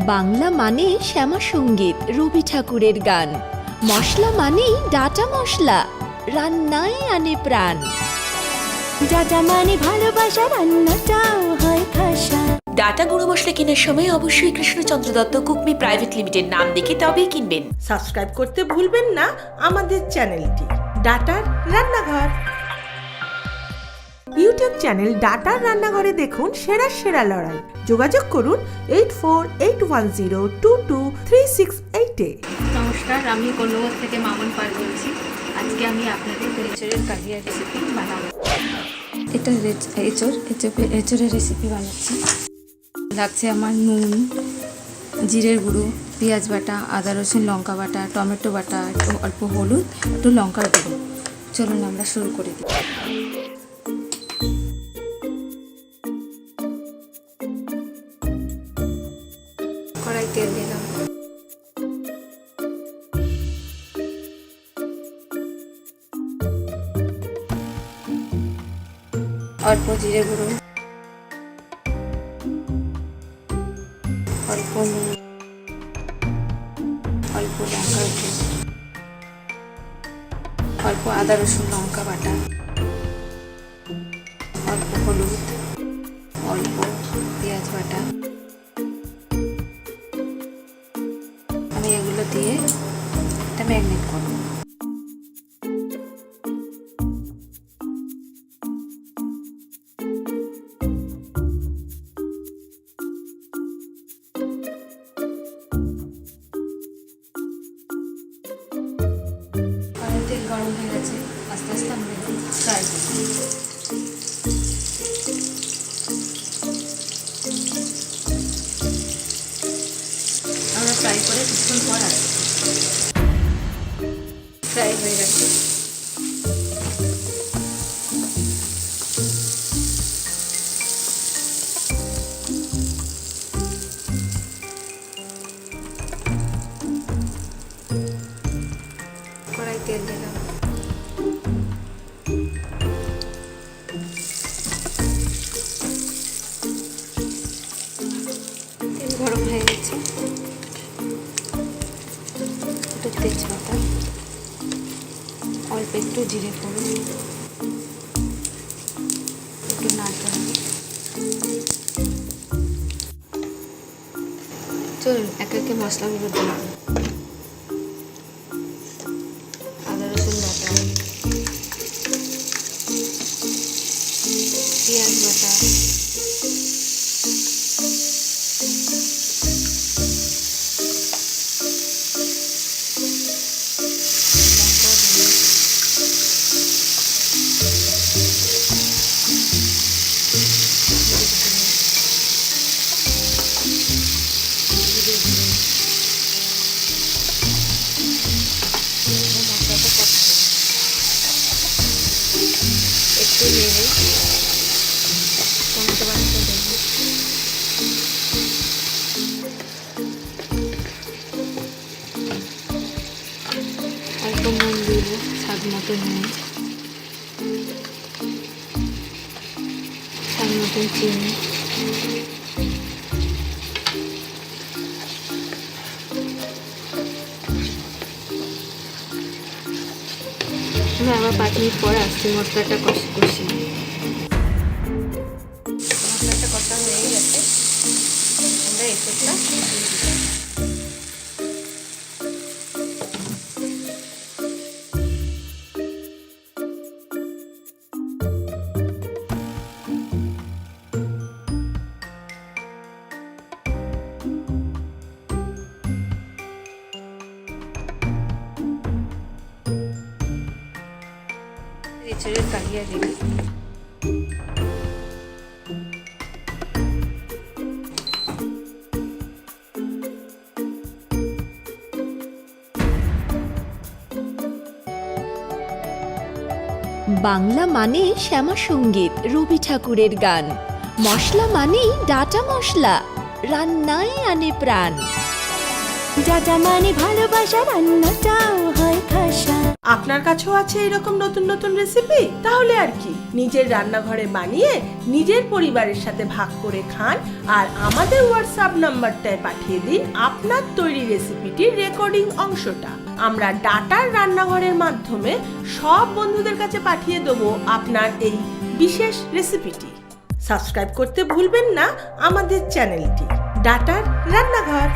বাংলা মানে শ্যামা সঙ্গীত, রবি ঠাকুরের গান। মশলা মানেই ডাটা মশলা, রান্নায় আনে প্রাণ। ডাটা মানে ভালোবাসা, রান্নাটাও হয় খাসা। ডাটা গুঁড়ো মশলা কেনার সময় অবশ্যই কৃষ্ণচন্দ্র দত্ত কুকমি প্রাইভেট লিমিটেড নাম দেখে তবেই কিনবেন। সাবস্ক্রাইব করতে ভুলবেন না আমাদের চ্যানেলটি ডাটার রান্নাঘর। ইউটিউব চ্যানেল ডাটার রান্নাঘরে দেখুন সেরা সেরা লড়াই। যোগাযোগ করুন 8481022368-এ। নমস্কার, আমি কলকাতা থেকে মামুন পাল বলছি। আজকে আমি আপনাদের এঁচোড়ের কালিয়া রেসিপি বানাবো। এটা এঁচোড়ের রেসিপি বানাচ্ছি। লাগছে আমার নুন, জিরের গুঁড়ো, পেঁয়াজ বাটা, আদা রসুন লঙ্কা বাটা, টমেটো বাটা, একটু অল্প হলুদ, একটু লঙ্কার গুঁড়ো। চলুন আমরা শুরু করে দিই। কড়াই তেল দিলাম, অল্প জিরে গুঁড়ো, অল্প নুন, অল্প লঙ্কার গুঁড়ো, অল্প আদা রসুন লঙ্কা বাটা, অল্প হলুদ, অল্প পেঁয়াজ বাটা। আমি এগুলো দিয়ে এটা ম্যারিনেট করব। তেল গরম হয়ে গেছে, আস্তে আস্তে আমরা একটু ফ্রাই করব। আমরা ফ্রাই করে কিছুক্ষণ পর আসছি। ফ্রাই হয়ে গেছে। কড়াই তেল দিলাম, তেল গরম হয়ে গেছে। একটু তেজপাতা, অল্প একটু জিরে ফোড়ন, একটু নারকেল। চলুন একে একে মশলাগুলো দিলাম। আদা রসুন বাটা, পেঁয়াজ বাটা, লঙ্কা গুঁড়ো, জিরে গুঁড়ো। মশলাটা কষাবো, একটু নেড়ে টমেটো বাটাটা দেবো। অল্প নুন দেব, স্বাদ মতো নুন, স্বাদ মতন চিনি। আমি আবার 5 মিনিট পরে আসছি মশলাটা কষি। মশলাটা কষা হয়ে গেছে, আমরা এঁচোড়টা দিয়ে দিলাম। এঁচোড়ের কালিয়া রেডি। বাংলা মানে শ্যামা সঙ্গীত, রবি ঠাকুরের গান। মশলা মানেই ডাটা মশলা, রান্নায় আনে প্রাণ। ডাটা মানে ভালোবাসা, রান্নাটাও হয় খাসা। আপনার কাছেও আছে এরকম নতুন নতুন রেসিপি? তাহলে আর কি, নিজের রান্নাঘরে বানিয়ে নিজের পরিবারের সাথে ভাগ করে খান আর আমাদের হোয়াটসঅ্যাপ নাম্বারটায় পাঠিয়ে দিন আপনার তৈরি রেসিপিটির রেকর্ডিং অংশটা। আমরা ডাটার রান্নাঘরের মাধ্যমে সব বন্ধুদের কাছে পাঠিয়ে দেবো আপনার এই বিশেষ রেসিপিটি। সাবস্ক্রাইব করতে ভুলবেন না আমাদের চ্যানেলটি ডাটার রান্নাঘর।